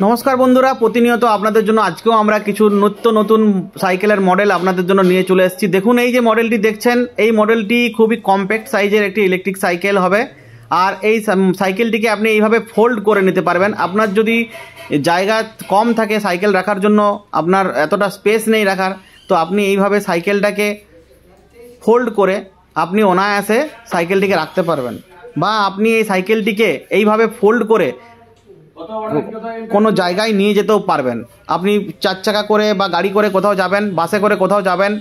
নমস্কার বন্ধুরা, প্রতিনিয়ত আপনাদের জন্য আজকেও আমরা কিছু নিত্য নতুন সাইকেলের মডেল আপনাদের জন্য নিয়ে চলে এসেছি। দেখুন, এই যে মডেলটি দেখছেন, এই মডেলটি খুবই কম্প্যাক্ট সাইজের একটি ইলেকট্রিক সাইকেল হবে। আর এই সাইকেলটিকে আপনি এইভাবে ফোল্ড করে নিতে পারবেন। আপনার যদি জায়গা কম থাকে সাইকেল রাখার জন্য, আপনার এতটা স্পেস নেই রাখার, তো আপনি এইভাবে সাইকেলটাকে ফোল্ড করে আপনি অনায়াসে সাইকেলটিকে রাখতে পারবেন। বা আপনি এই সাইকেলটিকে এইভাবে ফোল্ড করে কোনো জায়গায় নিয়ে যেতেও পারবেন। আপনি 4 চাকা করে বা গাড়ি করে কোথাও যাবেন, বাসে করে কোথাও যাবেন,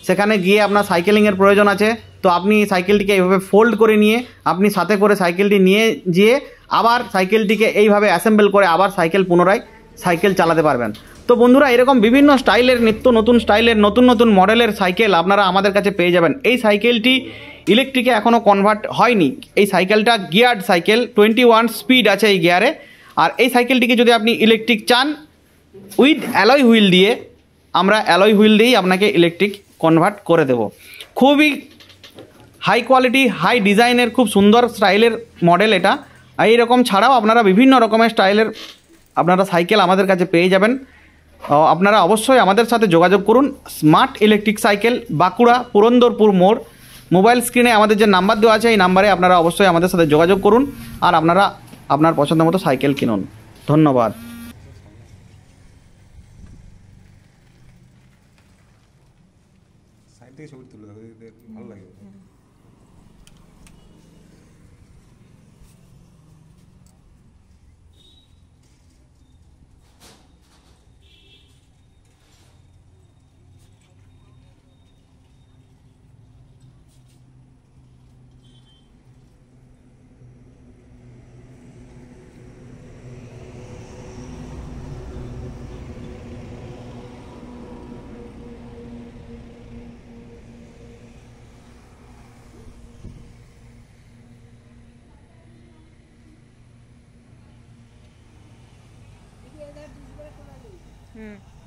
সেখানে গিয়ে আপনার সাইকেলিংয়ের প্রয়োজন আছে, তো আপনি সাইকেলটিকে এইভাবে ফোল্ড করে নিয়ে আপনি সাথে করে সাইকেলটি নিয়ে যেয়ে আবার সাইকেলটিকে এইভাবে অ্যাসেম্বল করে আবার সাইকেল পুনরায় সাইকেল চালাতে পারবেন। তো বন্ধুরা, এরকম বিভিন্ন স্টাইলের, নিত্য নতুন স্টাইলের, নতুন নতুন মডেলের সাইকেল আপনারা আমাদের কাছে পেয়ে যাবেন। এই সাইকেলটি ইলেকট্রিকে এখনও কনভার্ট হয়নি। এই সাইকেলটা গিয়ার্ড সাইকেল, 21 স্পিড আছে এই গিয়ারে। আর এই সাইকেলটিকে যদি আপনি ইলেকট্রিক চান, উইথ অ্যালয় হুইল দিয়ে, আমরা অ্যালয় হুইল দিয়েই আপনাকে ইলেকট্রিক কনভার্ট করে দেব। খুবই হাই কোয়ালিটি, হাই ডিজাইনের, খুব সুন্দর স্টাইলের মডেল এটা। এইরকম ছাড়াও আপনারা বিভিন্ন রকমের স্টাইলের আপনারা সাইকেল আমাদের কাছে পেয়ে যাবেন। আপনারা অবশ্যই আমাদের সাথে যোগাযোগ করুন। Smart electric cycle, Bankura Purandarpur মোড়। মোবাইল স্ক্রিনে আমাদের যে নাম্বার দেওয়া আছে, এই নাম্বারে আপনারা অবশ্যই আমাদের সাথে যোগাযোগ করুন আর আপনারা আপনার পছন্দ মতো সাইকেল কিনুন। ধন্যবাদ। সাইড থেকে ছবি তুলে ভালো লাগে। হুম।